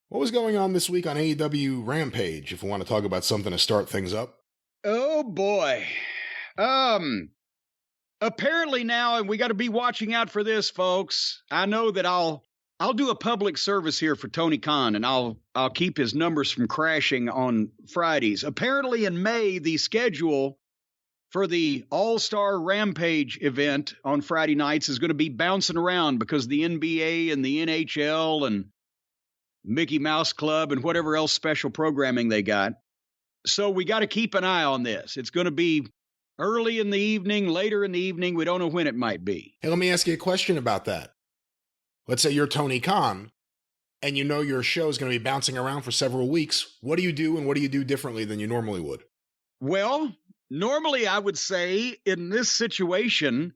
What was going on this week on AEW Rampage, if we want to talk about something to start things up? Oh, boy. Apparently now, and we got to be watching out for this, folks. I know that I'll do a public service here for Tony Khan, and I'll keep his numbers from crashing on Fridays. Apparently in May, the schedule for the All-Star Rampage event on Friday nights is going to be bouncing around because the NBA and the NHL and Mickey Mouse Club and whatever else special programming they got. So we got to keep an eye on this. It's going to be early in the evening, later in the evening. We don't know when it might be. Hey, let me ask you a question about that. Let's say you're Tony Khan and you know your show is going to be bouncing around for several weeks. What do you do, and what do you do differently than you normally would? Well, normally I would say in this situation,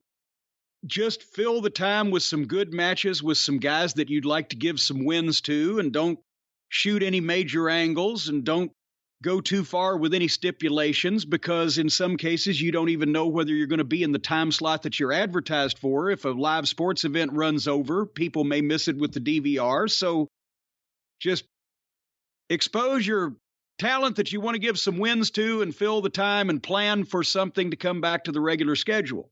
just fill the time with some good matches with some guys that you'd like to give some wins to, and don't shoot any major angles, and don't go too far with any stipulations, because in some cases you don't even know whether you're going to be in the time slot that you're advertised for. If a live sports event runs over, people may miss it with the DVR. So just expose your talent that you want to give some wins to and fill the time and plan for something to come back to the regular schedule.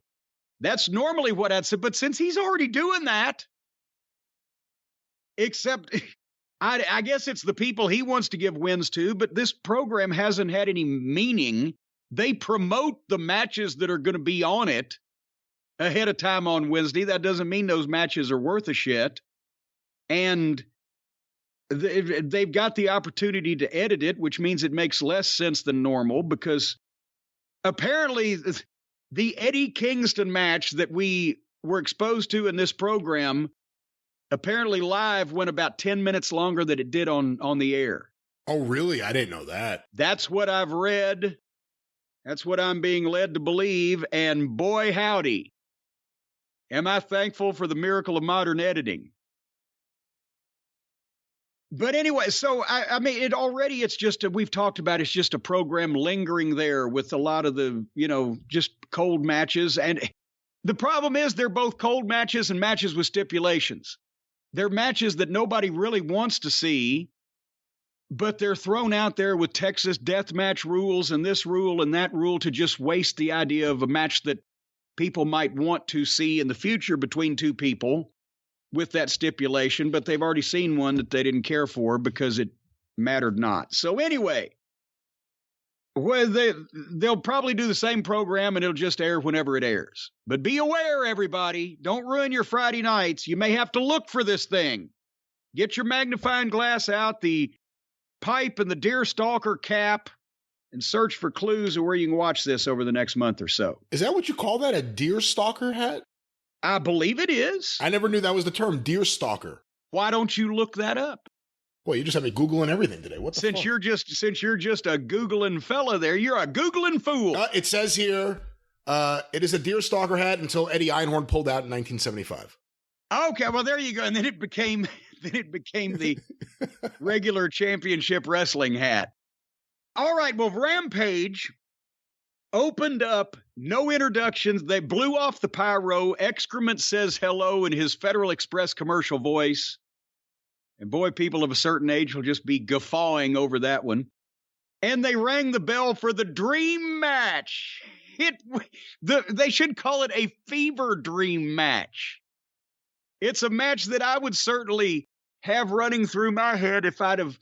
That's normally what I'd say. But since he's already doing that, except I guess it's the people he wants to give wins to, but this program hasn't had any meaning. They promote the matches that are going to be on it ahead of time on Wednesday. That doesn't mean those matches are worth a shit. And they've got the opportunity to edit it, which means it makes less sense than normal, because apparently the Eddie Kingston match that we were exposed to in this program apparently live went about 10 minutes longer than it did on the air. Oh, really? I didn't know that. That's what I've read. That's what I'm being led to believe. And boy, howdy, am I thankful for the miracle of modern editing. But anyway, so I mean, it's just we've talked about, it's just a program lingering there with a lot of the, just cold matches. And the problem is they're both cold matches and matches with stipulations. They're matches that nobody really wants to see, but they're thrown out there with Texas death match rules and this rule and that rule to just waste the idea of a match that people might want to see in the future between two people with that stipulation, but they've already seen one that they didn't care for because it mattered not. So anyway, they'll probably do the same program and it'll just air whenever it airs. But be aware, everybody. Don't ruin your Friday nights. You may have to look for this thing. Get your magnifying glass out, the pipe and the deer stalker cap, and search for clues of where you can watch this over the next month or so. Is that what you call that, a deer stalker hat? I believe it is. I never knew that was the term, deer stalker. Why don't you look that up? Boy, you just have me Googling everything today. What the fuck? Since you're just a Googling fella there, you're a Googling fool. It says here, it is a deer stalker hat until Eddie Einhorn pulled out in 1975. Okay, well, there you go. And then it became the regular championship wrestling hat. All right, well, Rampage opened up, no introductions. They blew off the pyro. Excrement says hello in his Federal Express commercial voice. And boy, people of a certain age will just be guffawing over that one. And they rang the bell for the dream match. They should call it a fever dream match. It's a match that I would certainly have running through my head if I'd have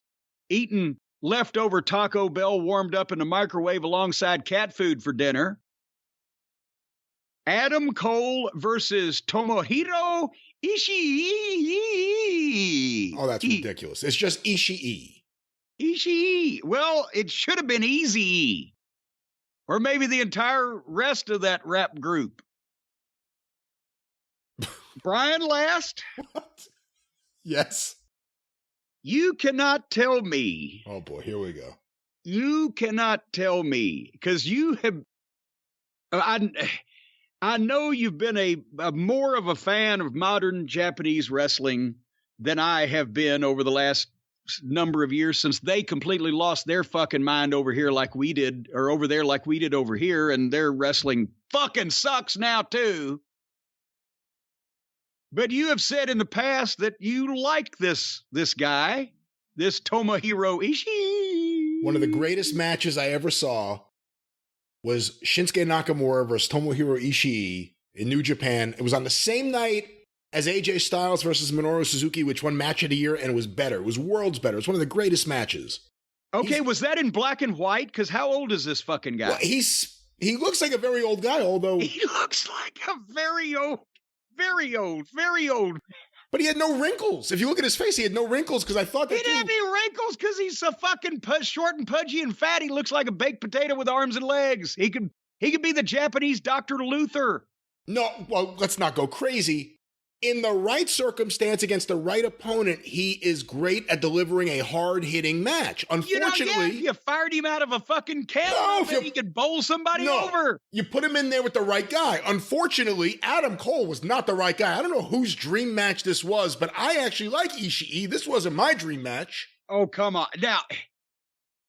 eaten leftover Taco Bell warmed up in the microwave alongside cat food for dinner. Adam Cole versus Tomohiro Ishii. Oh, that's ridiculous. It's just Ishii. Ishii. Well, it should have been Easy. Or maybe the entire rest of that rap group. Brian Last? What? Yes. You cannot tell me. Oh, boy, here we go. You cannot tell me, because you have... I know you've been a more of a fan of modern Japanese wrestling than I have been over the last number of years, since they completely lost their fucking mind over here like we did, or over there like we did over here, and their wrestling fucking sucks now too. But you have said in the past that you like this guy, this Tomohiro Ishii. One of the greatest matches I ever saw was Shinsuke Nakamura versus Tomohiro Ishii in New Japan. It was on the same night as AJ Styles versus Minoru Suzuki, which won Match of the Year, and it was better. It was worlds better. It was one of the greatest matches. Okay, was that in black and white? Because how old is this fucking guy? Well, he looks like a very old guy, although... He looks like a very old. But he had no wrinkles. If you look at his face, he had no wrinkles, because I thought that he didn't have any wrinkles because he's so fucking short and pudgy and fat. He looks like a baked potato with arms and legs. He could be the Japanese Dr. Luther. No, well, let's not go crazy. In the right circumstance against the right opponent, he is great at delivering a hard-hitting match. Unfortunately... if you fired him out of a fucking cannon, he could bowl somebody over. You put him in there with the right guy. Unfortunately, Adam Cole was not the right guy. I don't know whose dream match this was, but I actually like Ishii. This wasn't my dream match. Oh, come on. Now,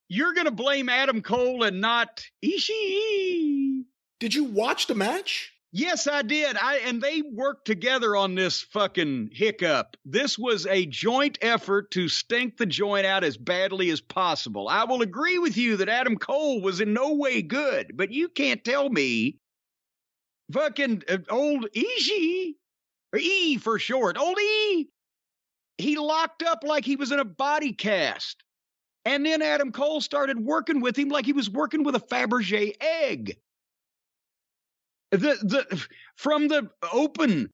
you're going to blame Adam Cole and not Ishii. Did you watch the match? Yes, I did. And they worked together on this fucking hiccup. This was a joint effort to stink the joint out as badly as possible. I will agree with you that Adam Cole was in no way good, but you can't tell me fucking old Ishii, or E for short, old E, he locked up like he was in a body cast. And then Adam Cole started working with him like he was working with a Fabergé egg. From the open,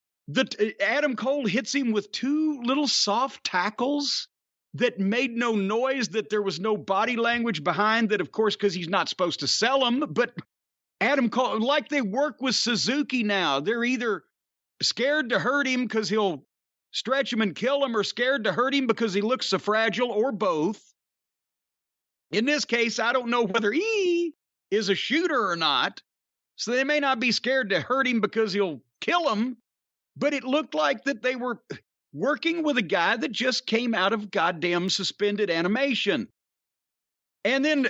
Adam Cole hits him with two little soft tackles that made no noise, that there was no body language behind that, of course, because he's not supposed to sell them. But Adam Cole, like they work with Suzuki now, they're either scared to hurt him because he'll stretch him and kill him, or scared to hurt him because he looks so fragile, or both. In this case, I don't know whether he is a shooter or not. So they may not be scared to hurt him because he'll kill him, but it looked like that they were working with a guy that just came out of goddamn suspended animation. And then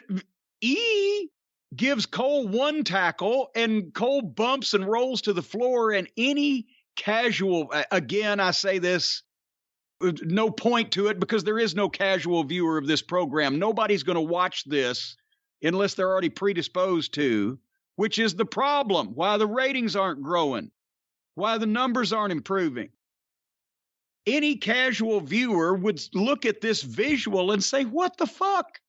E gives Cole one tackle, and Cole bumps and rolls to the floor, and any casual, again, I say this, no point to it because there is no casual viewer of this program. Nobody's going to watch this unless they're already predisposed to. Which is the problem, why the ratings aren't growing, why the numbers aren't improving. Any casual viewer would look at this visual and say, what the fuck?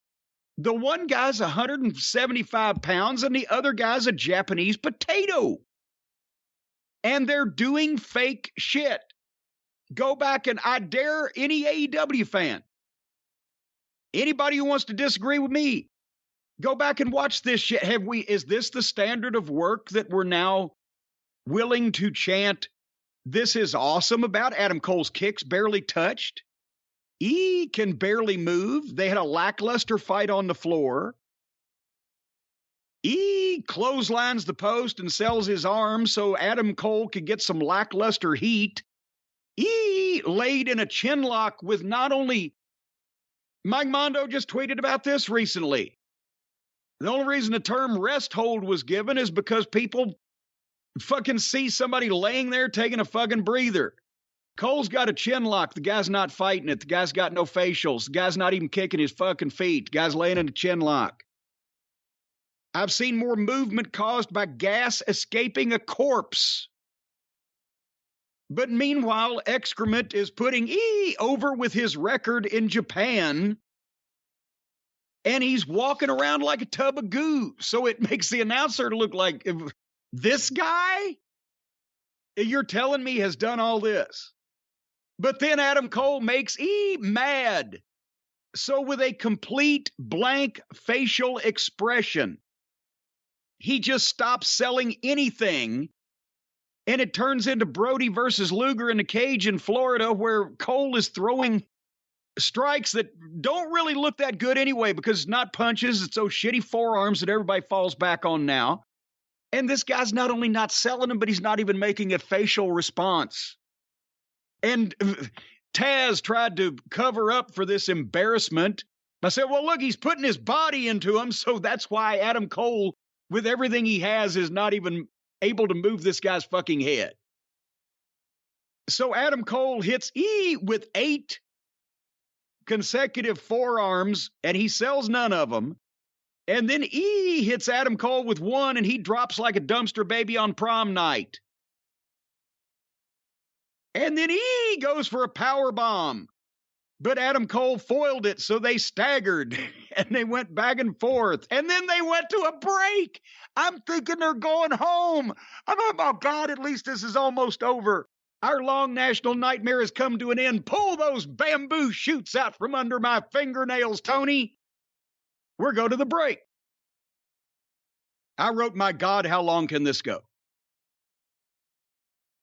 The one guy's 175 pounds and the other guy's a Japanese potato. And they're doing fake shit. Go back, and I dare any AEW fan, anybody who wants to disagree with me, go back and watch this shit. Is this the standard of work that we're now willing to chant, this is awesome about? Adam Cole's kicks barely touched. E can barely move. They had a lackluster fight on the floor. E clotheslines the post and sells his arm so Adam Cole could get some lackluster heat. E laid in a chin lock with not only... Mike Mondo just tweeted about this recently. The only reason the term rest hold was given is because people fucking see somebody laying there taking a fucking breather. Cole's got a chin lock. The guy's not fighting it. The guy's got no facials. The guy's not even kicking his fucking feet. The guy's laying in a chin lock. I've seen more movement caused by gas escaping a corpse. But meanwhile, excrement is putting E over with his record in Japan. And he's walking around like a tub of goo. So it makes the announcer look like, this guy, you're telling me, has done all this. But then Adam Cole makes E mad. So with a complete blank facial expression, he just stops selling anything. And it turns into Brody versus Luger in the cage in Florida, where Cole is throwing strikes that don't really look that good anyway, because it's not punches, it's those shitty forearms that everybody falls back on now. And this guy's not only not selling them, but he's not even making a facial response. And Taz tried to cover up for this embarrassment. I said, well, look, he's putting his body into him, so that's why Adam Cole, with everything he has, is not even able to move this guy's fucking head. So Adam Cole hits E with 8 consecutive forearms, and he sells none of them. And then E hits Adam Cole with one, and he drops like a dumpster baby on prom night. And then E goes for a power bomb. But Adam Cole foiled it, so they staggered, and they went back and forth. And then they went to a break. I'm thinking they're going home. Oh, God, at least this is almost over. Our long national nightmare has come to an end. Pull those bamboo shoots out from under my fingernails, Tony. We're going to the break. I wrote, my God, how long can this go?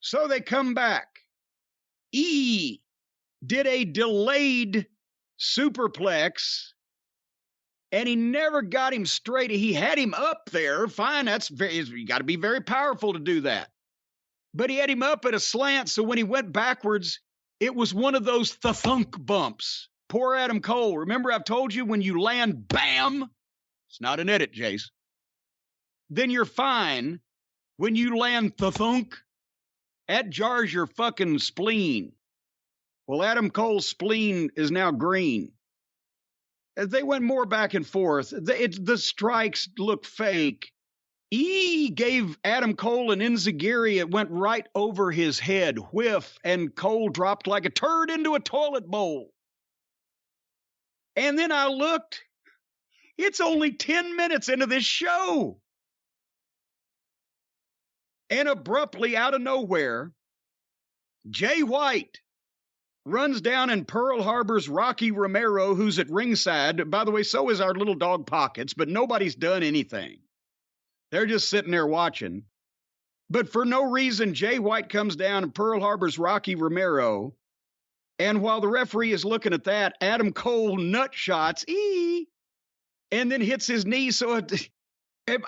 So they come back. E did a delayed superplex, and he never got him straight. He had him up there. Fine, you got to be very powerful to do that. But he had him up at a slant, so when he went backwards, it was one of those thunk bumps. Poor Adam Cole. Remember, I've told you when you land, bam, it's not an edit, Jace. Then you're fine. When you land thunk, that jars your fucking spleen. Well, Adam Cole's spleen is now green. They went more back and forth. The strikes look fake. E gave Adam Cole an enziguri. It went right over his head. Whiff, and Cole dropped like a turd into a toilet bowl. And then I looked. It's only 10 minutes into this show. And abruptly, out of nowhere, Jay White runs down and Pearl Harbor's Rocky Romero, who's at ringside. By the way, so is our little dog Pockets, but nobody's done anything. They're just sitting there watching. But for no reason, Jay White comes down and Pearl Harbor's Rocky Romero. And while the referee is looking at that, Adam Cole nut shots, and then hits his knee. So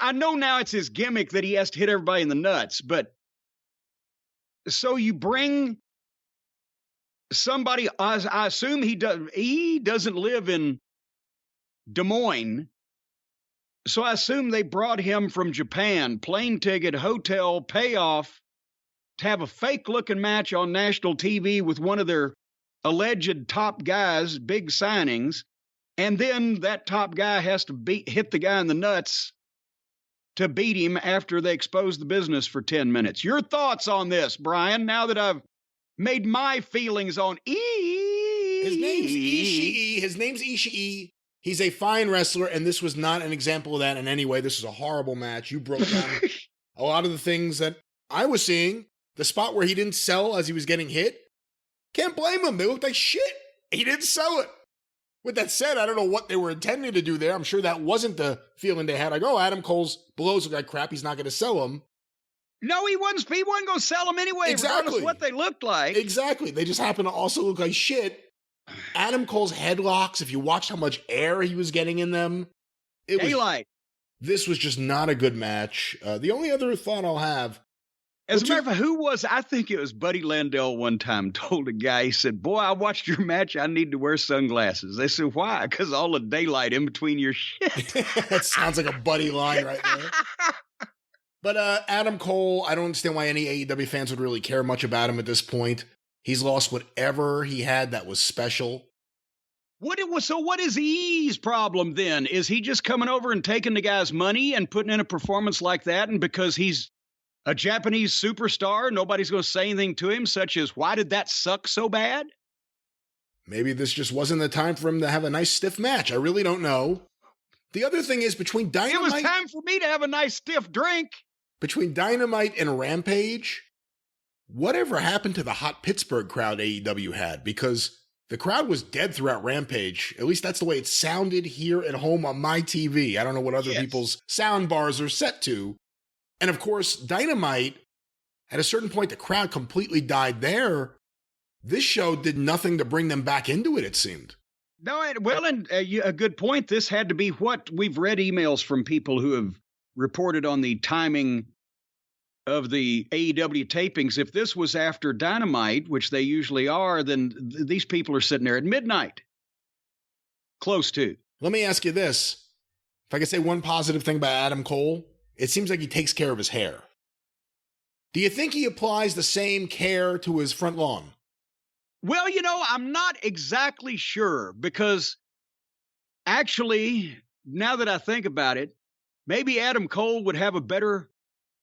I know now it's his gimmick that he has to hit everybody in the nuts, but so you bring somebody, I assume he doesn't live in Des Moines, so I assume they brought him from Japan, plane ticket, hotel, payoff, to have a fake-looking match on national TV with one of their alleged top guys, big signings, and then that top guy has to hit the guy in the nuts to beat him after they expose the business for 10 minutes. Your thoughts on this, Brian, now that I've made my feelings on His name's Ishii. His name's Ishii. He's a fine wrestler, and this was not an example of that in any way. This is a horrible match. You broke down a lot of the things that I was seeing. The spot where he didn't sell as he was getting hit, can't blame him. They looked like shit. He didn't sell it. With that said, I don't know what they were intending to do there. I'm sure that wasn't the feeling they had. Like, oh, Adam Cole's blows look like crap. He's not going to sell them. No, he wasn't going to sell them anyway, exactly. Regardless of what they looked like. Exactly. They just happen to also look like shit. Adam Cole's headlocks, if you watched how much air he was getting in them, this was just not a good match. The only other thought I'll have, as a matter of fact, I think it was Buddy Landell one time told a guy, he said, boy, I watched your match. I need to wear sunglasses. They said, why? Because all the daylight in between your shit. That sounds like a Buddy line right there. But Adam Cole, I don't understand why any AEW fans would really care much about him at this point. He's lost whatever he had that was special. So what is E's problem then? Is he just coming over and taking the guy's money and putting in a performance like that? And because he's a Japanese superstar, nobody's going to say anything to him, such as, why did that suck so bad? Maybe this just wasn't the time for him to have a nice stiff match. I really don't know. The other thing is, between Dynamite... It was time for me to have a nice stiff drink. Between Dynamite and Rampage, whatever happened to the hot Pittsburgh crowd AEW had? Because the crowd was dead throughout Rampage. At least that's the way it sounded here at home on my TV. I don't know what other people's sound bars are set to. And of course, Dynamite, at a certain point, the crowd completely died there. This show did nothing to bring them back into it, it seemed. No, and a good point. This had to be what we've read emails from people who have reported on the timing of the AEW tapings. If this was after Dynamite, which they usually are, then these people are sitting there at midnight. Close to. Let me ask you this. If I could say one positive thing about Adam Cole, it seems like he takes care of his hair. Do you think he applies the same care to his front lawn? Well, I'm not exactly sure because actually, now that I think about it, maybe Adam Cole would have a better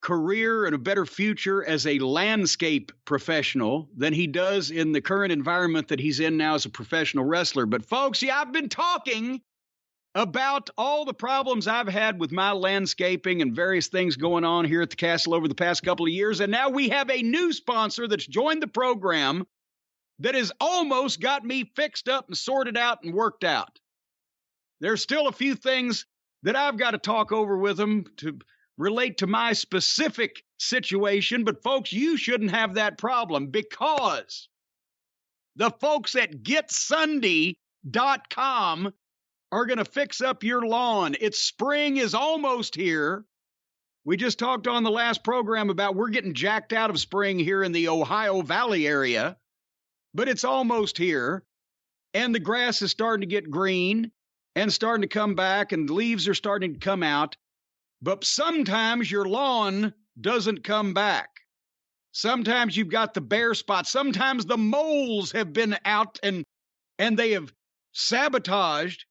career and a better future as a landscape professional than he does in the current environment that he's in now as a professional wrestler. But folks, I've been talking about all the problems I've had with my landscaping and various things going on here at the castle over the past couple of years. And now we have a new sponsor that's joined the program that has almost got me fixed up and sorted out and worked out. There's still a few things that I've got to talk over with them to relate to my specific situation. But folks, you shouldn't have that problem because the folks at GetSunday.com are going to fix up your lawn. Spring is almost here. We just talked on the last program about we're getting jacked out of spring here in the Ohio Valley area, but it's almost here. And the grass is starting to get green and starting to come back and leaves are starting to come out. But sometimes your lawn doesn't come back. Sometimes you've got the bare spots. Sometimes the moles have been out and they have sabotaged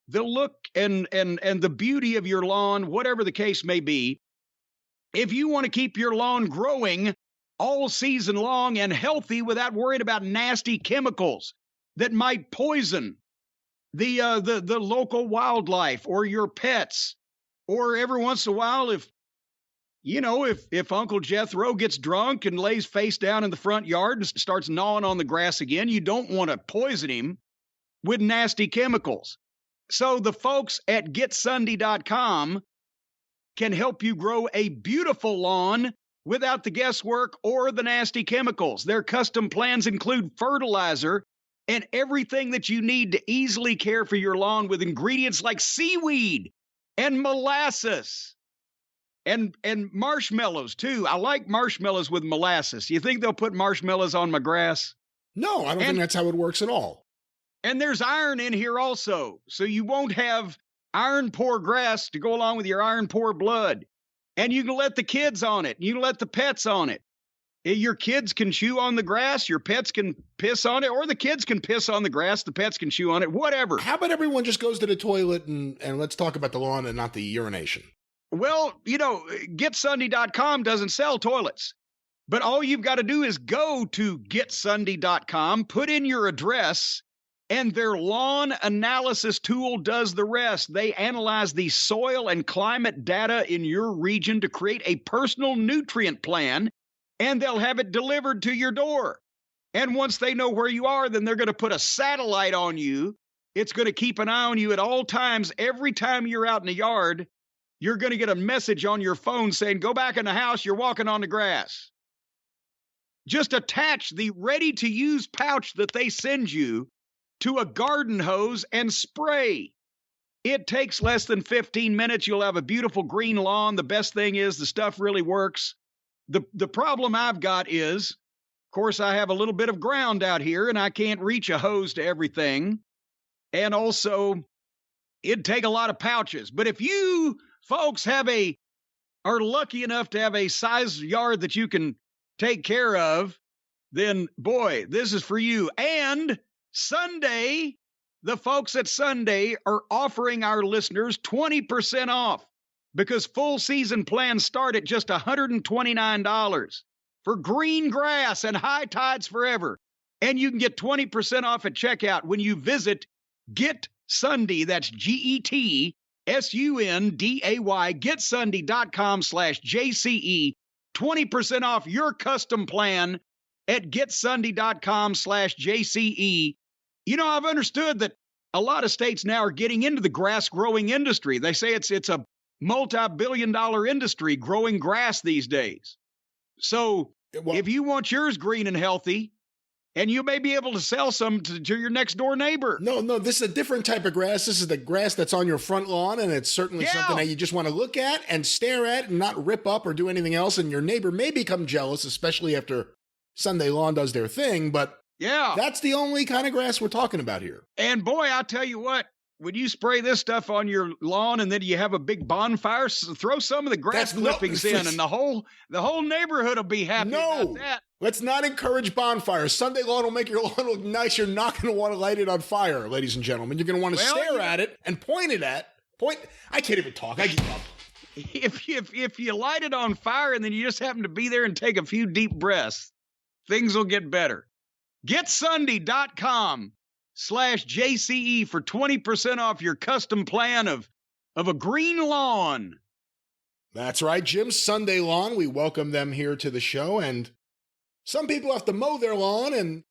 the look and the beauty of your lawn, whatever the case may be. If you want to keep your lawn growing all season long and healthy without worrying about nasty chemicals that might poison the local wildlife or your pets, or every once in a while, if Uncle Jethro gets drunk and lays face down in the front yard and starts gnawing on the grass again, you don't want to poison him with nasty chemicals. So the folks at GetSunday.com can help you grow a beautiful lawn without the guesswork or the nasty chemicals. Their custom plans include fertilizer and everything that you need to easily care for your lawn with ingredients like seaweed and molasses and marshmallows too. I like marshmallows with molasses. You think they'll put marshmallows on my grass? No, I don't think that's how it works at all. And there's iron in here also, so you won't have iron poor grass to go along with your iron poor blood. And you can let the kids on it. You can let the pets on it. Your kids can chew on the grass. Your pets can piss on it, or the kids can piss on the grass. The pets can chew on it, whatever. How about everyone just goes to the toilet and let's talk about the lawn and not the urination? Well, GetSunday.com doesn't sell toilets. But all you've got to do is go to GetSunday.com, put in your address, and their lawn analysis tool does the rest. They analyze the soil and climate data in your region to create a personal nutrient plan, and they'll have it delivered to your door. And once they know where you are, then they're going to put a satellite on you. It's going to keep an eye on you at all times. Every time you're out in the yard, you're going to get a message on your phone saying, go back in the house, you're walking on the grass. Just attach the ready-to-use pouch that they send you to a garden hose and spray. It takes less than 15 minutes. You'll have a beautiful green lawn. The best thing is the stuff really works. The problem I've got is, of course, I have a little bit of ground out here and I can't reach a hose to everything. And also, it'd take a lot of pouches. But if you folks are lucky enough to have a size yard that you can take care of, then boy, this is for you. And Sunday, the folks at Sunday are offering our listeners 20% off because full season plans start at just $129 for green grass and high tides forever. And you can get 20% off at checkout when you visit Get Sunday. That's GETSUNDAY, GetSunday.com/JCE. 20% off your custom plan at GetSunday.com/JCE. I've understood that a lot of states now are getting into the grass growing industry. They say it's a multi-billion-dollar industry growing grass these days. So if you want yours green and healthy, and you may be able to sell some to your next door neighbor. No, this is a different type of grass. This is the grass that's on your front lawn, and it's certainly something that you just want to look at and stare at and not rip up or do anything else. And your neighbor may become jealous, especially after Sunday Lawn does their thing. But that's the only kind of grass we're talking about here. And boy, I'll tell you what, when you spray this stuff on your lawn and then you have a big bonfire, throw some of the grass clippings in, and the whole neighborhood will be happy about that. Let's not encourage bonfires. Sunday lawn will make your lawn look nice. You're not going to want to light it on fire, ladies and gentlemen. You're going to want to stare at it and point it at. I can't even talk. I give up. If you light it on fire and then you just happen to be there and take a few deep breaths, things will get better. GetSunday.com/JCE for 20% off your custom plan of a green lawn. That's right, Jim's Sunday Lawn. We welcome them here to the show, and some people have to mow their lawn, and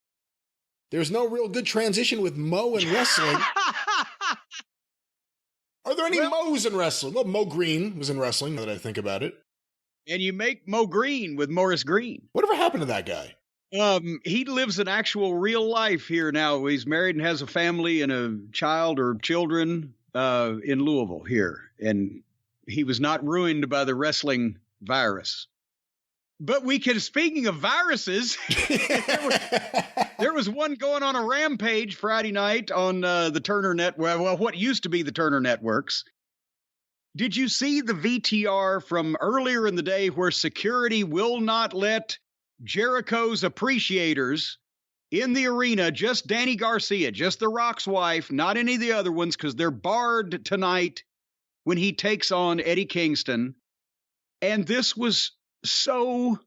there's no real good transition with mow and wrestling. Are there any mows in wrestling? Well, Mo Green was in wrestling, now that I think about it. And you make Mo Green with Morris Green. Whatever happened to that guy? He lives an actual real life here now. He's married and has a family and a child or children in Louisville here. And he was not ruined by the wrestling virus. But speaking of viruses, there was one going on a Rampage Friday night on the Turner Network. Well, what used to be the Turner Networks. Did you see the VTR from earlier in the day where security will not let Jericho's appreciators in the arena, just Danny Garcia, just The Rock's wife, not any of the other ones, because they're barred tonight when he takes on Eddie Kingston. And this was so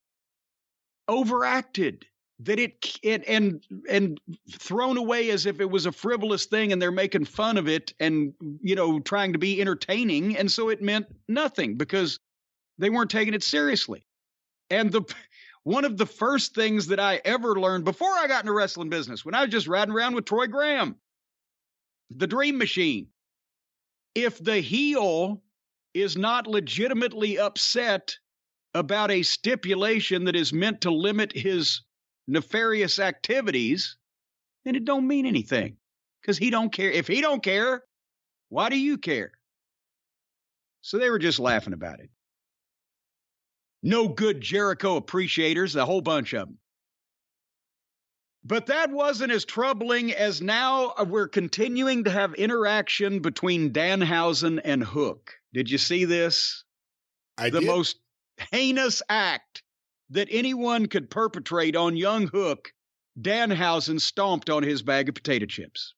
overacted that and thrown away as if it was a frivolous thing, and they're making fun of it and, trying to be entertaining. And so it meant nothing because they weren't taking it seriously. And one of the first things that I ever learned before I got into wrestling business, when I was just riding around with Troy Graham, the Dream Machine, if the heel is not legitimately upset about a stipulation that is meant to limit his nefarious activities, then it don't mean anything because he don't care. If he don't care, why do you care? So they were just laughing about it. No good Jericho appreciators, a whole bunch of them. But that wasn't as troubling as now we're continuing to have interaction between Danhausen and Hook. Did you see this? I did. The most heinous act that anyone could perpetrate on young Hook, Danhausen stomped on his bag of potato chips.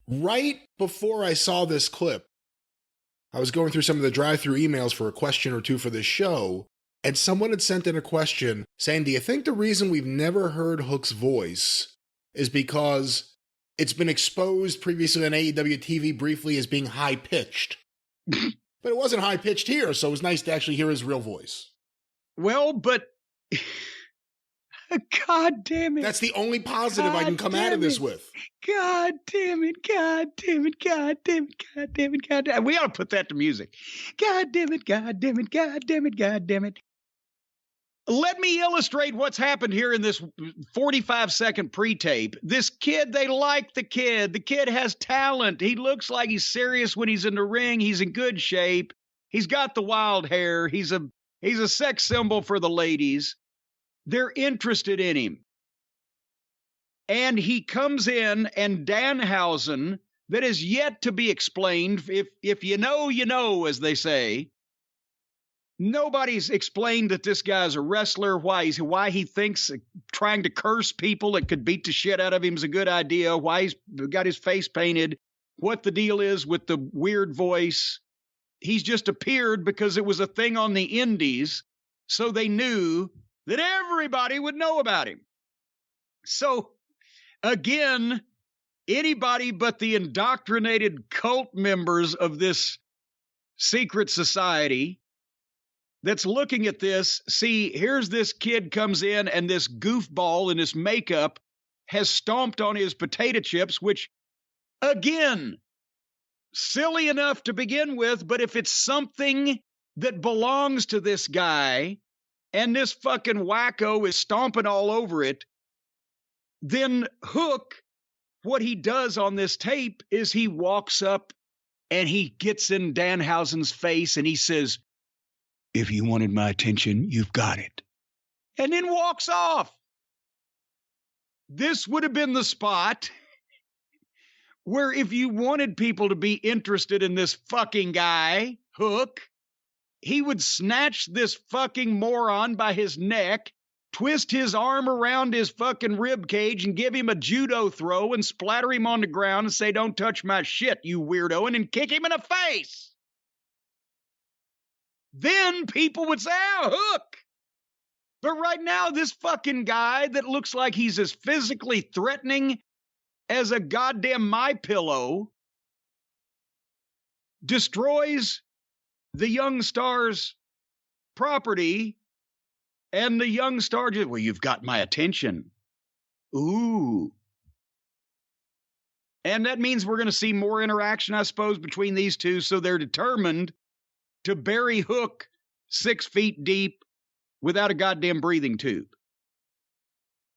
Right before I saw this clip, I was going through some of the drive-through emails for a question or two for this show, and someone had sent in a question saying, do you think the reason we've never heard Hook's voice is because it's been exposed previously on AEW TV briefly as being high-pitched? But it wasn't high-pitched here, so it was nice to actually hear his real voice. Well, but God damn it. That's the only positive I can come out of this with. God damn it, God damn it, God damn it, God damn it, God damn it. We ought to put that to music. God damn it, God damn it, God damn it, God damn it. Let me illustrate what's happened here in this 45-second pre-tape. This kid, they like the kid. The kid has talent. He looks like he's serious when he's in the ring. He's in good shape. He's got the wild hair. He's a sex symbol for the ladies. They're interested in him. And he comes in, and Danhausen, that is yet to be explained, if you know, you know, as they say. Nobody's explained that this guy's a wrestler, why he thinks trying to curse people that could beat the shit out of him is a good idea, why he's got his face painted, what the deal is with the weird voice. He's just appeared because it was a thing on the indies, so they knew that everybody would know about him. So, again, anybody but the indoctrinated cult members of this secret society that's looking at this, see, here's this kid comes in and this goofball in his makeup has stomped on his potato chips, which, again, silly enough to begin with, but if it's something that belongs to this guy and this fucking wacko is stomping all over it, then Hook, what he does on this tape is he walks up and he gets in Danhausen's face and he says, if you wanted my attention, you've got it. And then walks off. This would have been the spot where if you wanted people to be interested in this fucking guy, Hook, he would snatch this fucking moron by his neck, twist his arm around his fucking rib cage and give him a judo throw and splatter him on the ground and say, "Don't touch my shit, you weirdo," and then kick him in the face. Then people would say, "Oh, Hook." But right now, this fucking guy that looks like he's as physically threatening as a goddamn MyPillow destroys the young star's property, and the young star just, "Well, you've got my attention." Ooh. And that means we're going to see more interaction, I suppose, between these two, so they're determined to bury Hook 6 feet deep without a goddamn breathing tube.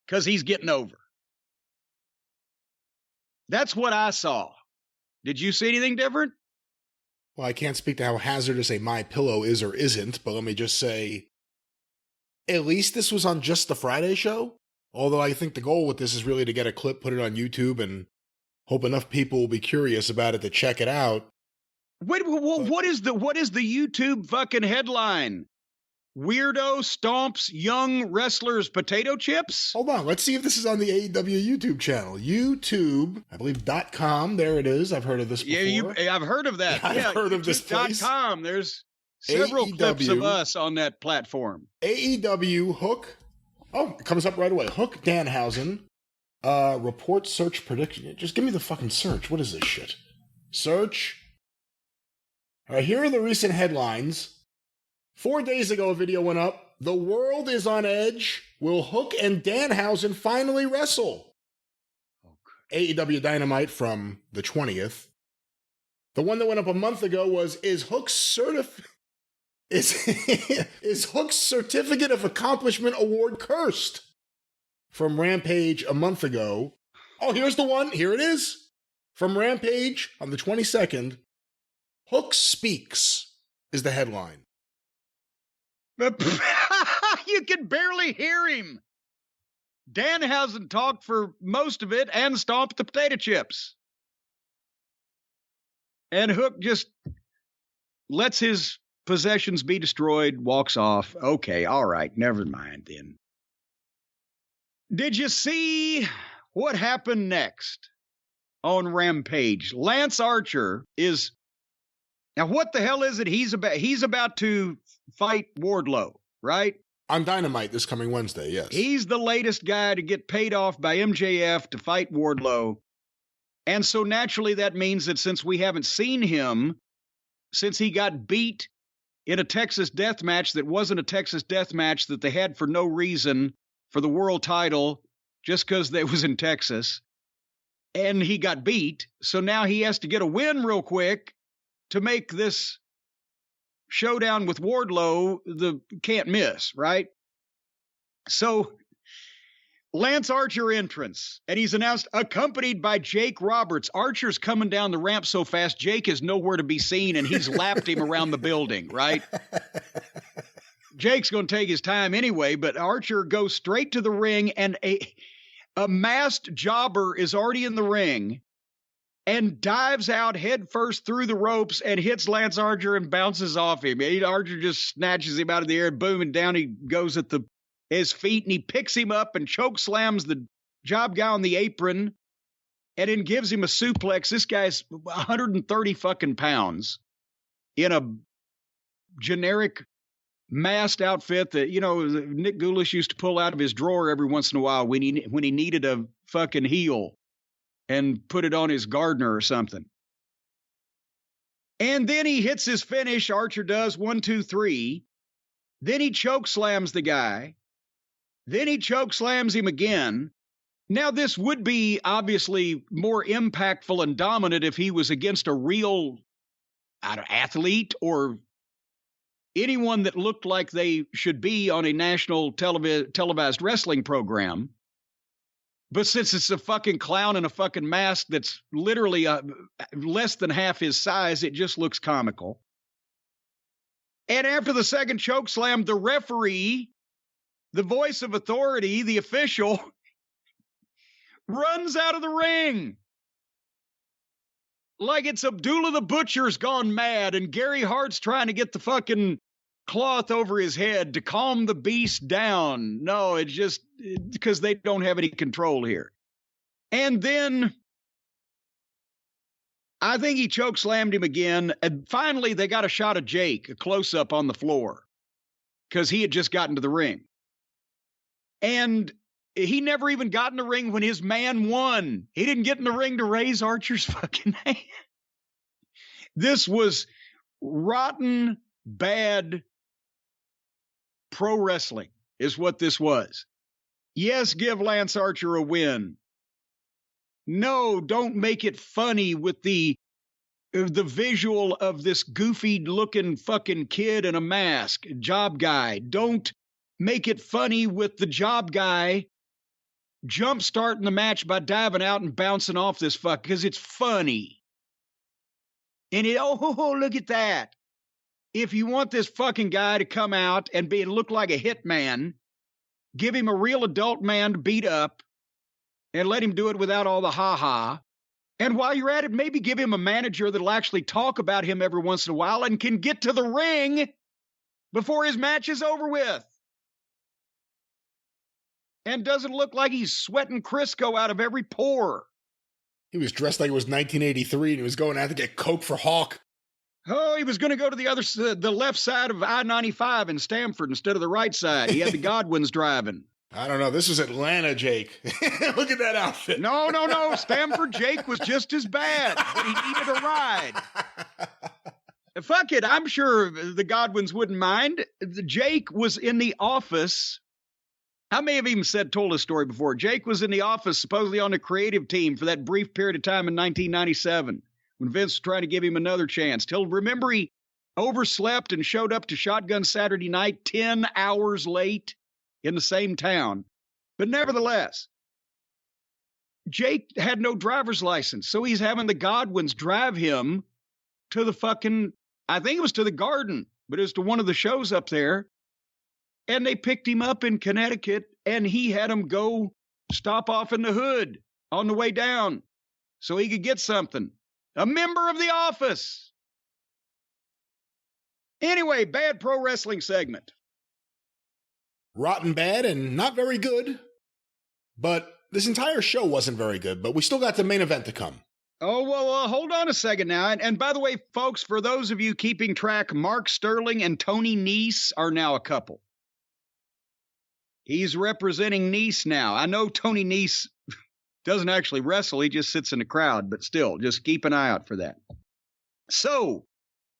Because he's getting over. That's what I saw. Did you see anything different? Well, I can't speak to how hazardous a MyPillow is or isn't, but let me just say, at least this was on just the Friday show. Although I think the goal with this is really to get a clip, put it on YouTube, and hope enough people will be curious about it to check it out. Wait, what is the YouTube fucking headline? Weirdo stomps young wrestlers potato chips? Hold on, let's see if this is on the AEW YouTube channel. YouTube, I believe .com, there it is. I've heard of this before. Yeah, I've heard of that. I've heard of this place. .com, there's several clips of us on that platform. AEW Hook. Oh, it comes up right away. Hook Danhausen. Report search prediction. Just give me the fucking search. What is this shit? Search. All right, here are the recent headlines. 4 days ago, a video went up. The world is on edge. Will Hook and Danhausen finally wrestle? AEW Dynamite from the 20th. The one that went up a month ago was, is Hook's Certificate of Accomplishment Award cursed? From Rampage a month ago. Oh, here's the one. Here it is. From Rampage on the 22nd. Hook speaks is the headline. You can barely hear him. Danhausen talked for most of it and stomped the potato chips. And Hook just lets his possessions be destroyed, walks off. Okay, all right, never mind then. Did you see what happened next on Rampage? Lance Archer is... Now, what the hell is it he's about? He's about to fight Wardlow, right? On Dynamite this coming Wednesday, yes. He's the latest guy to get paid off by MJF to fight Wardlow. And so naturally that means that since we haven't seen him, since he got beat in a Texas death match that wasn't a Texas death match that they had for no reason for the world title, just because they was in Texas, and he got beat, so now he has to get a win real quick to make this showdown with Wardlow the can't miss, right? So Lance Archer entrance, and he's announced accompanied by Jake Roberts. Archer's coming down the ramp so fast, Jake is nowhere to be seen, and he's lapped him around the building, right? Jake's going to take his time anyway, but Archer goes straight to the ring, and a masked jobber is already in the ring and dives out head first through the ropes and hits Lance Archer and bounces off him. Archer just snatches him out of the air, boom, and down he goes at his feet, and he picks him up and choke slams the job guy on the apron and then gives him a suplex. This guy's 130 fucking pounds in a generic masked outfit that, Nick Goulish used to pull out of his drawer every once in a while when he needed a fucking heel and put it on his Gardner or something. And then he hits his finish. Archer does 1, 2, 3. Then he choke slams the guy. Then he choke slams him again. Now, this would be obviously more impactful and dominant if he was against a real athlete or anyone that looked like they should be on a national televised wrestling program. But since it's a fucking clown in a fucking mask that's literally less than half his size, it just looks comical. And after the second choke slam, the referee, the voice of authority, the official, runs out of the ring. like it's Abdullah the Butcher's gone mad and Gary Hart's trying to get the fucking cloth over his head to calm the beast down. No, it's just because they don't have any control here. And then I think he chokeslammed him again. And finally, they got a shot of Jake, a close-up on the floor, because he had just gotten to the ring. And he never even got in the ring when his man won. He didn't get in the ring to raise Archer's fucking hand. This was rotten, bad pro wrestling is what this was. Yes, give Lance Archer a win. No, don't make it funny with the visual of this goofy looking fucking kid in a mask, job guy. Don't make it funny with the job guy jump starting the match by diving out and bouncing off this fuck, because it's funny. And look at that. If you want this fucking guy to come out and look like a hitman, give him a real adult man to beat up and let him do it without all the ha-ha. And while you're at it, maybe give him a manager that'll actually talk about him every once in a while and can get to the ring before his match is over with. And doesn't look like he's sweating Crisco out of every pore. He was dressed like it was 1983 and he was going out to get Coke for Hawk. Oh, he was going to go to the left side of I-95 in Stamford instead of the right side. He had the Godwins driving. I don't know. This was Atlanta, Jake. Look at that outfit. No. Stamford Jake was just as bad, but he needed a ride. Fuck it. I'm sure the Godwins wouldn't mind. Jake was in the office. I may have even told this story before. Jake was in the office, supposedly on the creative team for that brief period of time in 1997 when Vince was trying to give him another chance. Remember, he overslept and showed up to Shotgun Saturday Night 10 hours late in the same town. But nevertheless, Jake had no driver's license, so he's having the Godwins drive him to the fucking, I think it was to the Garden, but it was to one of the shows up there. And they picked him up in Connecticut, and he had him go stop off in the hood on the way down so he could get something. A member of the office. Anyway, bad pro wrestling segment. Rotten bad and not very good. But this entire show wasn't very good, but we still got the main event to come. Oh, well, hold on a second now. And by the way, folks, for those of you keeping track, Mark Sterling and Tony Nese are now a couple. He's representing Nese now. I know Tony Nese doesn't actually wrestle. He just sits in the crowd, but still, just keep an eye out for that. So,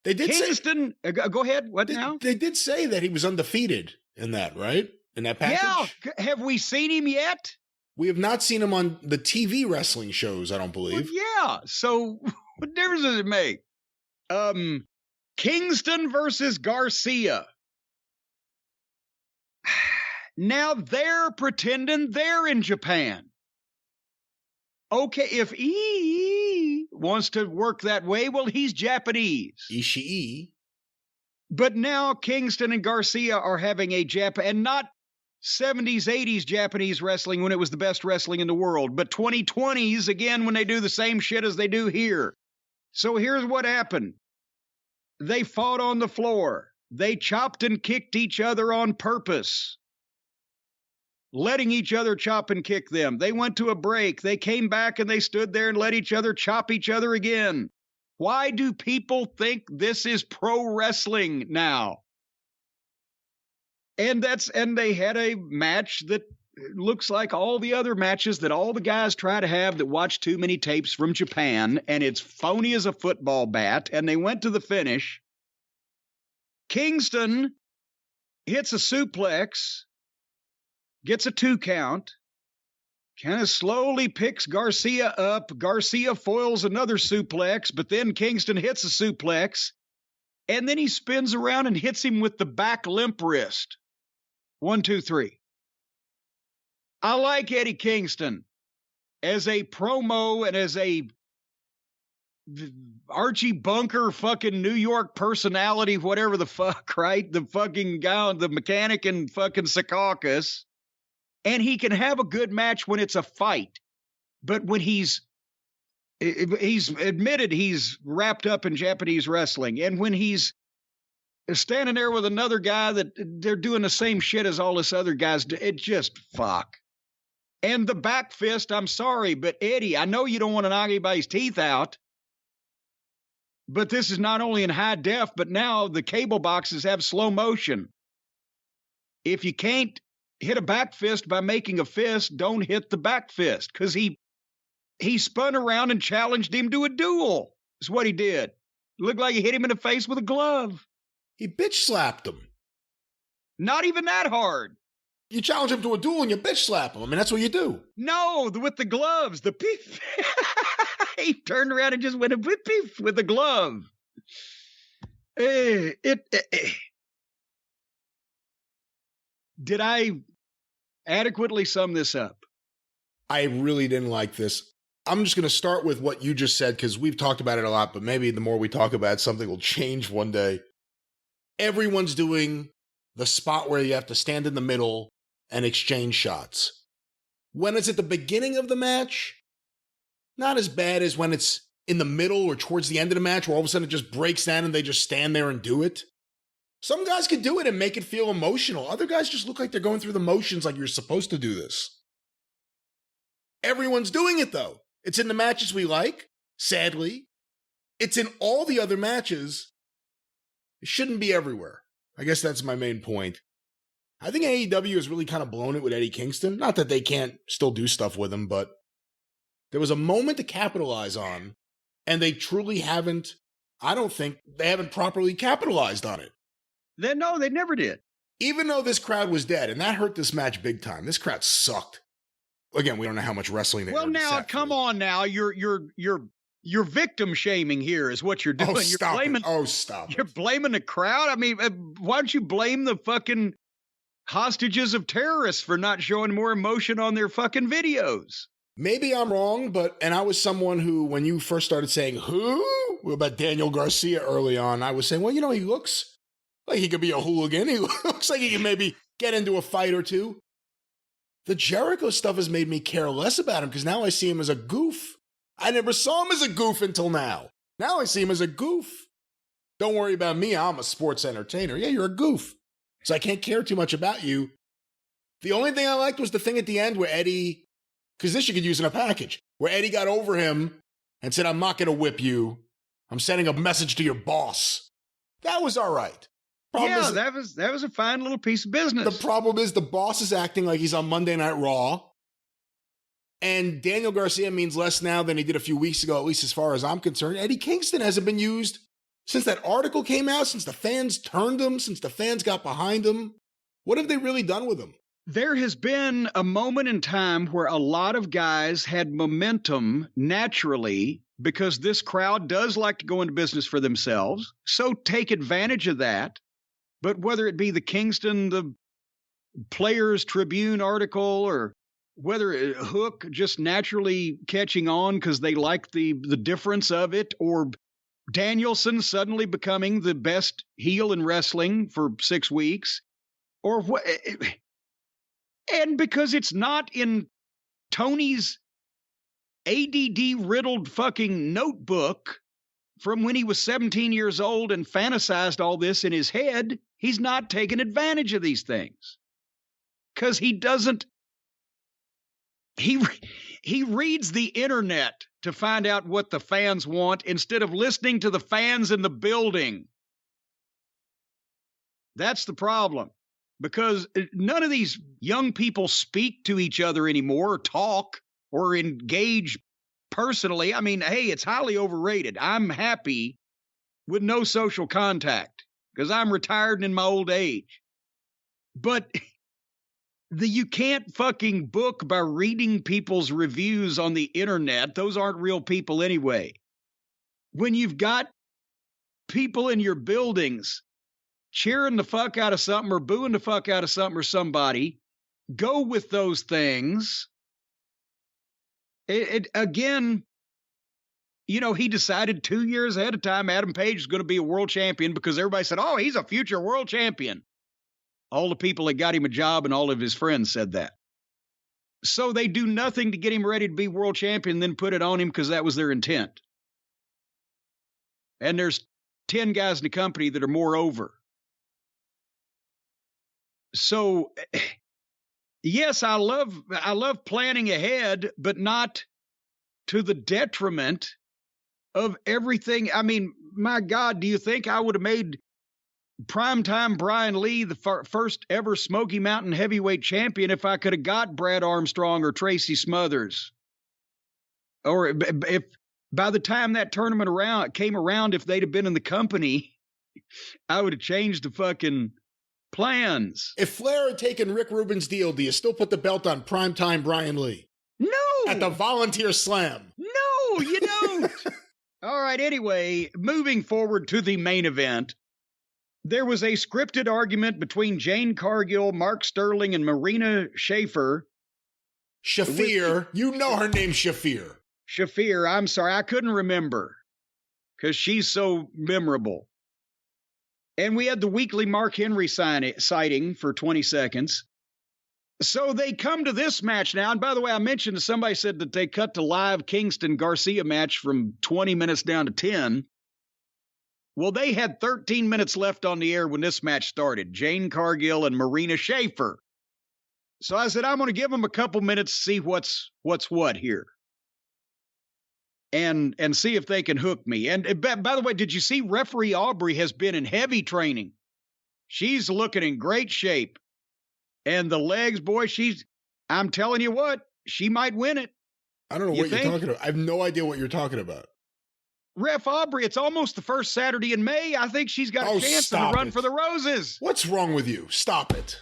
they did Kingston, go ahead. What now? They did say that he was undefeated in that, right? In that package? Yeah. Have we seen him yet? We have not seen him on the TV wrestling shows, I don't believe. Well, yeah. So, what difference does it make? Kingston versus Garcia. Now they're pretending they're in Japan. Okay, if he wants to work that way, well, he's Japanese. Ishii. But now Kingston and Garcia are having a and not 70s, 80s Japanese wrestling when it was the best wrestling in the world, but 2020s, again, when they do the same shit as they do here. So here's what happened. They fought on the floor. They chopped and kicked each other on purpose, letting each other chop and kick them. They went to a break. They came back and they stood there and let each other chop each other again. Why do people think this is pro wrestling now? And they had a match that looks like all the other matches that all the guys try to have that watch too many tapes from Japan, and it's phony as a football bat, and they went to the finish. Kingston hits a suplex, gets a 2 count, kind of slowly picks Garcia up. Garcia foils another suplex, but then Kingston hits a suplex, and then he spins around and hits him with the back limp wrist. 1, 2, 3. I like Eddie Kingston as a promo and as a Archie Bunker fucking New York personality, whatever the fuck, right? The fucking guy, the mechanic in fucking Secaucus. And he can have a good match when it's a fight. But when he's He's admitted he's wrapped up in Japanese wrestling. And when he's standing there with another guy that they're doing the same shit as all this other guys do, it just fuck. And the back fist, I'm sorry, but Eddie, I know you don't want to knock anybody's teeth out, but this is not only in high def, but now the cable boxes have slow motion. If you can't hit a back fist by making a fist, don't hit the back fist, because he spun around and challenged him to a duel. Is what he did. Looked like he hit him in the face with a glove. He bitch slapped him. Not even that hard. You challenge him to a duel and you bitch slap him. I mean, that's what you do. No, with the gloves. The peef. He turned around and just went a whip peef with the glove. Did I adequately sum this up? I really didn't like this. I'm just going to start with what you just said, because we've talked about it a lot, but maybe the more we talk about it, something will change one day. Everyone's doing the spot where you have to stand in the middle and exchange shots. When it's at the beginning of the match, not as bad as when it's in the middle or towards the end of the match, where all of a sudden it just breaks down and they just stand there and do it. Some guys can do it and make it feel emotional. Other guys just look like they're going through the motions, like you're supposed to do this. Everyone's doing it, though. It's in the matches we like, sadly. It's in all the other matches. It shouldn't be everywhere. I guess that's my main point. I think AEW has really kind of blown it with Eddie Kingston. Not that they can't still do stuff with him, but there was a moment to capitalize on, and they truly haven't, I don't think, they haven't properly capitalized on it. No, they never did. Even though this crowd was dead, and that hurt this match big time. This crowd sucked. Again, we don't know how much wrestling they Well, now, come on now. You're victim shaming here is what you're doing. Oh, stop it. You're blaming the crowd? I mean, why don't you blame the fucking hostages of terrorists for not showing more emotion on their fucking videos? Maybe I'm wrong, and I was someone who, when you first started saying, who? About Daniel Garcia early on, I was saying, well, he looks like he could be a hooligan. He looks like he can maybe get into a fight or two. The Jericho stuff has made me care less about him, because now I see him as a goof. I never saw him as a goof until now. Now I see him as a goof. Don't worry about me. I'm a sports entertainer. Yeah, you're a goof. So I can't care too much about you. The only thing I liked was the thing at the end where Eddie, because this you could use in a package, where Eddie got over him and said, I'm not going to whip you. I'm sending a message to your boss. That was all right. That was a fine little piece of business. The problem is the boss is acting like he's on Monday Night Raw. And Daniel Garcia means less now than he did a few weeks ago, at least as far as I'm concerned. Eddie Kingston hasn't been used since that article came out, since the fans turned him, since the fans got behind him. What have they really done with him? There has been a moment in time where a lot of guys had momentum naturally, because this crowd does like to go into business for themselves. So take advantage of that. But whether it be the Kingston, the Players Tribune article, or whether Hook just naturally catching on because they like the difference of it, or Danielson suddenly becoming the best heel in wrestling for 6 weeks, or what? And because it's not in Tony's ADD-riddled fucking notebook from when he was 17 years old and fantasized all this in his head, he's not taking advantage of these things. Because he doesn't... He reads the internet to find out what the fans want instead of listening to the fans in the building. That's the problem. Because none of these young people speak to each other anymore, or talk, or engage personally. I mean, hey, it's highly overrated. I'm happy with no social contact because I'm retired and in my old age. But you can't fucking book by reading people's reviews on the internet. Those aren't real people anyway. When you've got people in your buildings cheering the fuck out of something or booing the fuck out of something or somebody, go with those things. Again, he decided 2 years ahead of time Adam Page is going to be a world champion because everybody said, oh, he's a future world champion. All the people that got him a job and all of his friends said that. So they do nothing to get him ready to be world champion, then put it on him because that was their intent. And there's 10 guys in the company that are more over. So, yes, I love planning ahead, but not to the detriment of everything. I mean, my God, do you think I would have made primetime Brian Lee the first ever Smoky Mountain heavyweight champion if I could have got Brad Armstrong or Tracy Smothers? Or if by the time that tournament came around, if they'd have been in the company, I would have changed the fucking plans. If Flair had taken Rick Rubin's deal, do you still put the belt on primetime Brian Lee? No! At the Volunteer Slam? No, you don't! All right, anyway, moving forward to the main event, there was a scripted argument between Jade Cargill, Mark Sterling, and Marina Shafir. Shafir. You know her name, Shafir. Shafir, I'm sorry, I couldn't remember because she's so memorable. And we had the weekly Mark Henry sighting for 20 seconds. So they come to this match now. And by the way, I mentioned somebody said that they cut the live Kingston Garcia match from 20 minutes down to 10. Well, they had 13 minutes left on the air when this match started. Jade Cargill and Marina Shafir. So I said, I'm going to give them a couple minutes to see what's what here. And see if they can hook me. And by the way, did you see referee Aubrey has been in heavy training? She's looking in great shape. And the legs, boy, I'm telling you what, she might win it. I don't know what you're talking about. I have no idea what you're talking about. Ref Aubrey, it's almost the first Saturday in May. I think she's got a chance to run for the roses. What's wrong with you? Stop it.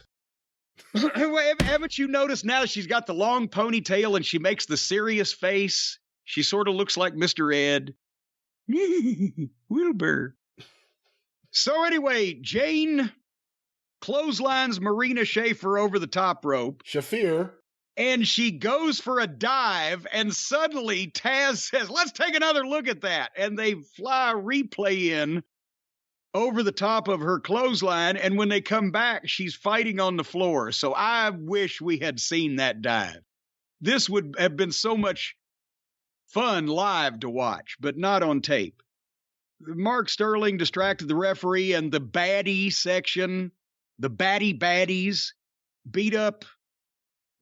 Haven't you noticed now that she's got the long ponytail and she makes the serious face? She sort of looks like Mr. Ed. Wilbur. So anyway, Jane clotheslines Marina Shafir over the top rope. Shafir. And she goes for a dive, and suddenly Taz says, let's take another look at that. And they fly a replay in over the top of her clothesline, and when they come back, she's fighting on the floor. So I wish we had seen that dive. This would have been so much fun live to watch, but not on tape. Mark Sterling distracted the referee, and the baddie section, the baddies, beat up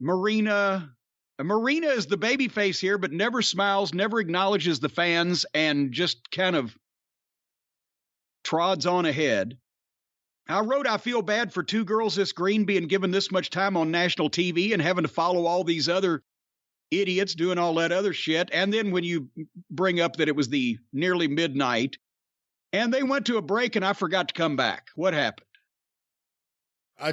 Marina. Marina is the babyface here, but never smiles, never acknowledges the fans, and just kind of trods on ahead. I wrote, I feel bad for two girls this green being given this much time on national TV and having to follow all these other idiots doing all that other shit. And then when you bring up that it was the nearly midnight and they went to a break and I forgot to come back. What happened?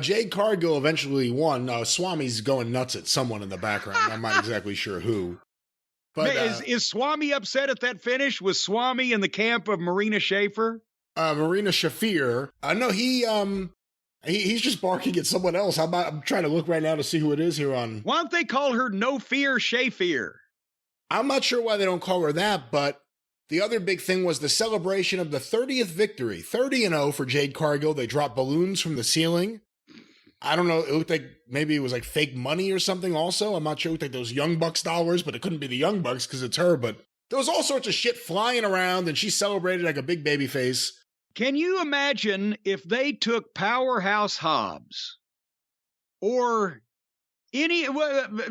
Jade Cargill eventually won. Swami's going nuts at someone in the background. I'm not exactly sure who. But is Swami upset at that finish? Was Swami in the camp of Marina Shafir? Marina Shafir. No, he's just barking at someone else. I'm trying to look right now to see who it is here on. Why don't they call her No Fear Shafir? I'm not sure why they don't call her that, but the other big thing was the celebration of the 30th victory. 30-0 for Jade Cargill. They dropped balloons from the ceiling. I don't know. It looked like maybe it was like fake money or something also. I'm not sure. It looked like those Young Bucks dollars, but it couldn't be the Young Bucks because it's her. But there was all sorts of shit flying around, and she celebrated like a big baby face. Can you imagine if they took Powerhouse Hobbs or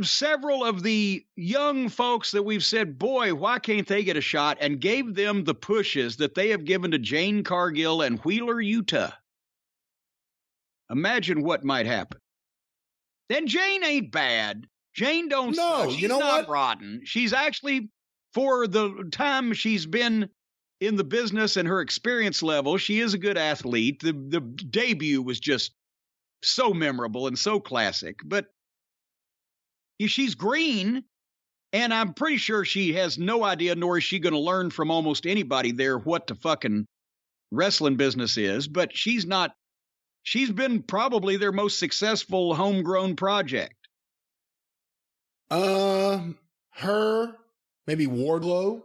several of the young folks that we've said, boy, why can't they get a shot, and gave them the pushes that they have given to Jade Cargill and Wheeler, Utah? Imagine what might happen. Then Jane ain't bad. Jane don't suck. She's not rotten. She's actually, for the time she's been in the business and her experience level, she is a good athlete. The debut was just so memorable and so classic. But she's green, and I'm pretty sure she has no idea, nor is she going to learn from almost anybody there what the fucking wrestling business is. But she's not. She's been probably their most successful homegrown project. Her, maybe Wardlow.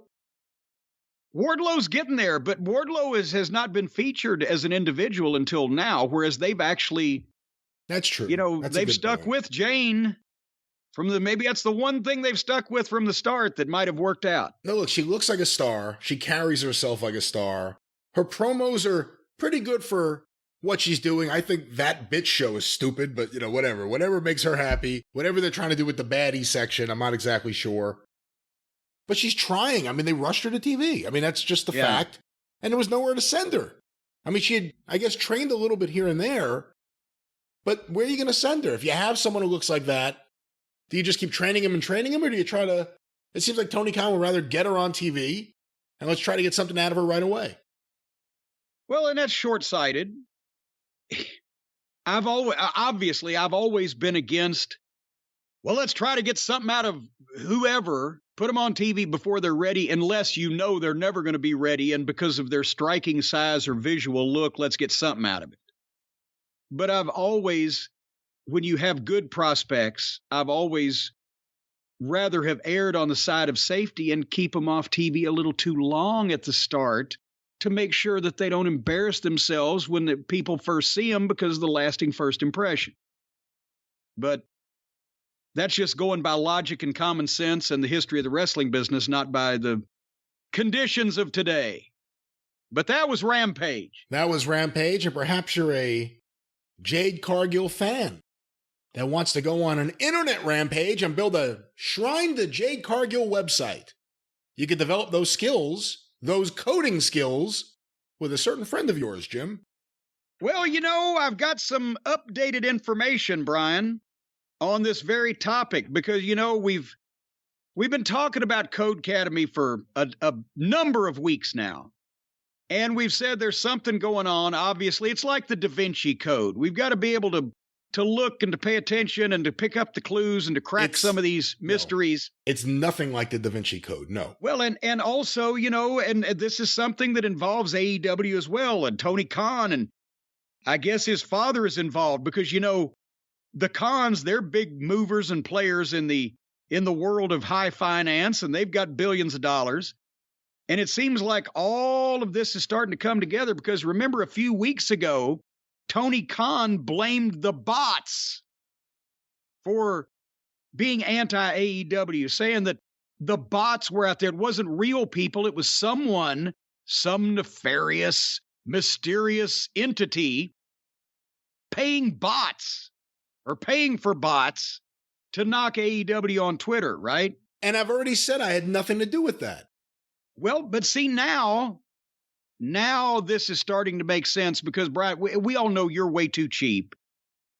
Wardlow's getting there, but Wardlow has not been featured as an individual until now, whereas they've actually, that's true. They've stuck with Jane Maybe that's the one thing they've stuck with from the start that might have worked out. No, look, she looks like a star. She carries herself like a star. Her promos are pretty good for what she's doing. I think that bitch show is stupid, but whatever. Whatever makes her happy. Whatever they're trying to do with the baddie section, I'm not exactly sure. But she's trying. I mean, they rushed her to TV. I mean, that's just the fact. And there was nowhere to send her. I mean, she had, I guess, trained a little bit here and there. But where are you going to send her? If you have someone who looks like that, do you just keep training him, or do you try to... It seems like Tony Khan would rather get her on TV, and let's try to get something out of her right away. Well, and that's short-sighted. I've always been against, well, let's try to get something out of whoever, put them on TV before they're ready, unless they're never going to be ready, and because of their striking size or visual look, let's get something out of it. But I've always, when you have good prospects, I've always rather have erred on the side of safety and keep them off TV a little too long at the start to make sure that they don't embarrass themselves when the people first see them because of the lasting first impression. But that's just going by logic and common sense and the history of the wrestling business, not by the conditions of today. But that was Rampage. That was Rampage, and perhaps you're a Jade Cargill fan that wants to go on an internet rampage and build a shrine to Jade Cargill website. You could develop those skills, those coding skills, with a certain friend of yours, Jim. Well, I've got some updated information, Brian, on this very topic, because, we've been talking about Codecademy for a number of weeks now. And we've said there's something going on. Obviously, it's like the Da Vinci Code. We've got to be able to look and to pay attention and to pick up the clues and to crack some of these mysteries. No, it's nothing like the Da Vinci Code, no. Well, and also, and this is something that involves AEW as well, and Tony Khan, and I guess his father is involved because, the Khans, they're big movers and players in the world of high finance, and they've got billions of dollars. And it seems like all of this is starting to come together because remember a few weeks ago, Tony Khan blamed the bots for being anti-AEW, saying that the bots were out there. It wasn't real people. It was some nefarious, mysterious entity paying for bots to knock AEW on Twitter, right? And I've already said I had nothing to do with that. Well, but see, now this is starting to make sense because, Brian, we all know you're way too cheap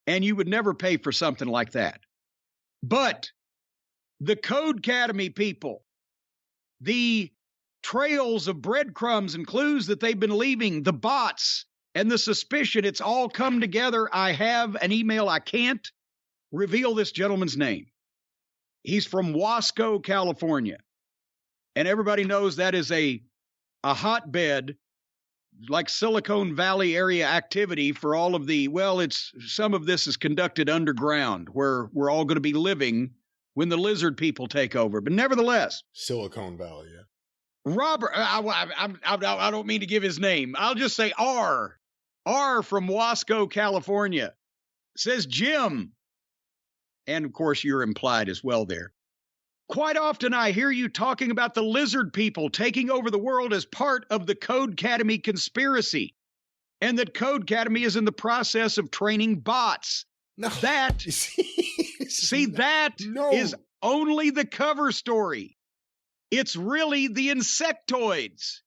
and you would never pay for something like that. But the Codecademy people, the trails of breadcrumbs and clues that they've been leaving, the bots and the suspicion, it's all come together. I have an email. I can't reveal this gentleman's name. He's from Wasco, California. And everybody knows that is a hotbed, like Silicon Valley area activity for all of some of this is conducted underground where we're all going to be living when the lizard people take over. But nevertheless. Silicon Valley, yeah. Robert, I don't mean to give his name. I'll just say R from Wasco, California, says Jim. And of course, you're implied as well there. Quite often I hear you talking about the lizard people taking over the world as part of the Codecademy conspiracy, and that Codecademy is in the process of training bots. No. That is only the cover story. It's really the insectoids,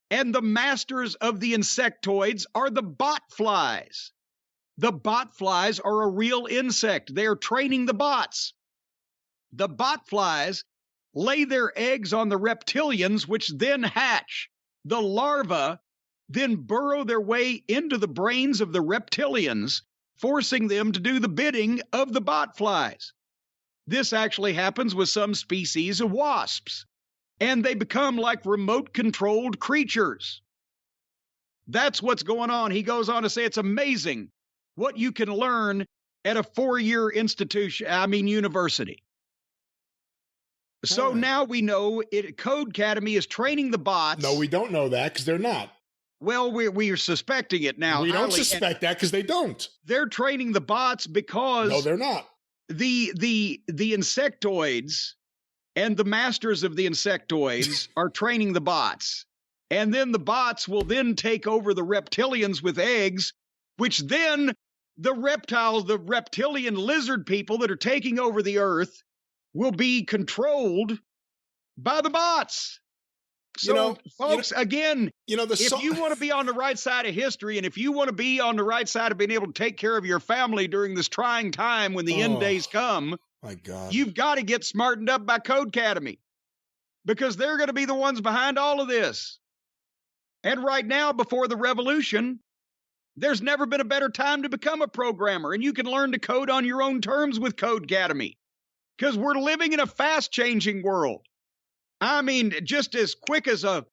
and the masters of the insectoids are the bot flies. The bot flies are a real insect. They are training the bots. The bot flies lay their eggs on the reptilians, which then hatch. The larvae then burrow their way into the brains of the reptilians, forcing them to do the bidding of the bot flies. This actually happens with some species of wasps, and they become like remote-controlled creatures. That's what's going on. He goes on to say it's amazing what you can learn at a 4-year university. So now we know Codecademy is training the bots. No, we don't know that because they're not. Well, we are suspecting it now. We don't suspect that because they don't. They're training the bots because... No, they're not. the insectoids and the masters of the insectoids are training the bots. And then the bots will then take over the reptilians with eggs, which then the reptilian lizard people that are taking over the earth will be controlled by the bots. So, folks, again, if you want to be on the right side of history, and if you want to be on the right side of being able to take care of your family during this trying time when the end days come, my God, you've got to get smartened up by Codecademy, because they're going to be the ones behind all of this. And right now, before the revolution, there's never been a better time to become a programmer, and you can learn to code on your own terms with Codecademy, because we're living in a fast-changing world. I mean, just as quick as a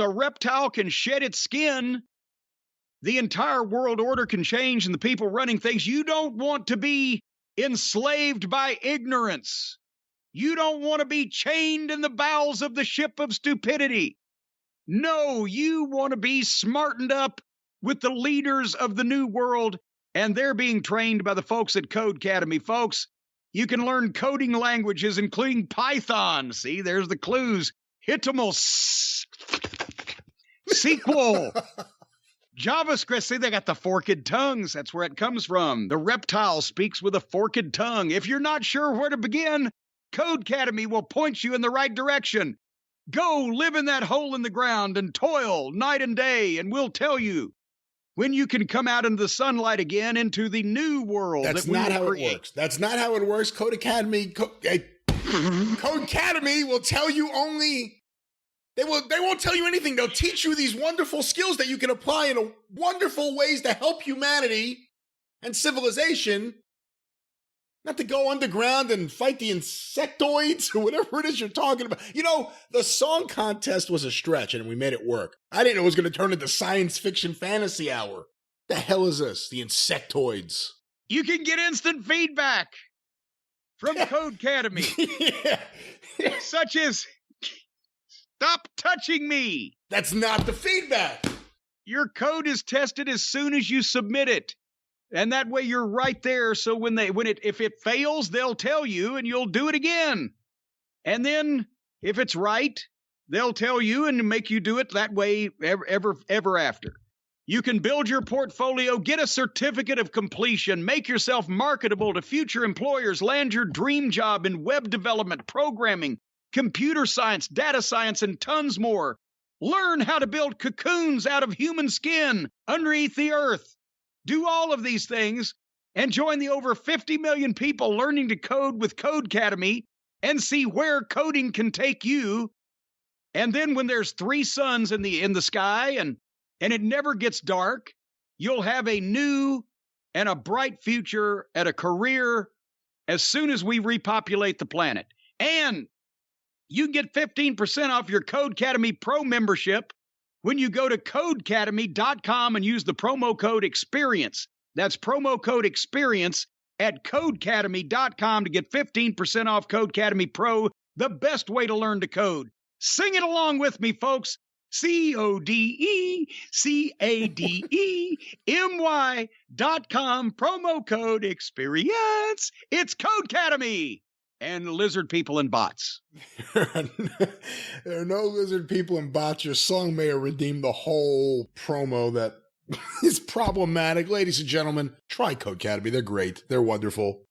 reptile can shed its skin, the entire world order can change, and the people running things. You don't want to be enslaved by ignorance. You don't want to be chained in the bowels of the ship of stupidity. No, you want to be smartened up with the leaders of the new world, and they're being trained by the folks at Codecademy. Folks, you can learn coding languages, including Python. See, there's the clues. HTML, SQL, JavaScript. See, they got the forked tongues. That's where it comes from. The reptile speaks with a forked tongue. If you're not sure where to begin, Codecademy will point you in the right direction. Go live in that hole in the ground and toil night and day, and we'll tell you when you can come out into the sunlight again, into the new world. That's not how it works. That's not how it works. Codecademy will tell you only. They won't tell you anything. They'll teach you these wonderful skills that you can apply in wonderful ways to help humanity and civilization. Not to go underground and fight the insectoids or whatever it is you're talking about. The song contest was a stretch, and we made it work. I didn't know it was going to turn into science fiction fantasy hour. The hell is this? The insectoids. You can get instant feedback from Codecademy. Yeah. Such as, stop touching me. That's not the feedback. Your code is tested as soon as you submit it. And that way you're right there. So if it fails, they'll tell you and you'll do it again. And then if it's right, they'll tell you and make you do it that way ever after. You can build your portfolio, get a certificate of completion, make yourself marketable to future employers, land your dream job in web development, programming, computer science, data science, and tons more. Learn how to build cocoons out of human skin underneath the earth. Do all of these things and join the over 50 million people learning to code with Codecademy and see where coding can take you. And then when there's 3 suns in the sky and it never gets dark, you'll have a new and a bright future and a career as soon as we repopulate the planet. And you can get 15% off your Codecademy Pro membership when you go to Codecademy.com and use the promo code EXPERIENCE. That's promo code EXPERIENCE at Codecademy.com to get 15% off Codecademy Pro, the best way to learn to code. Sing it along with me, folks. Codecademy.com, promo code EXPERIENCE. It's Codecademy. And lizard people and bots. There are no lizard people and bots. Your song may have redeemed the whole promo that is problematic. Ladies and gentlemen, try Codecademy. They're great. They're wonderful.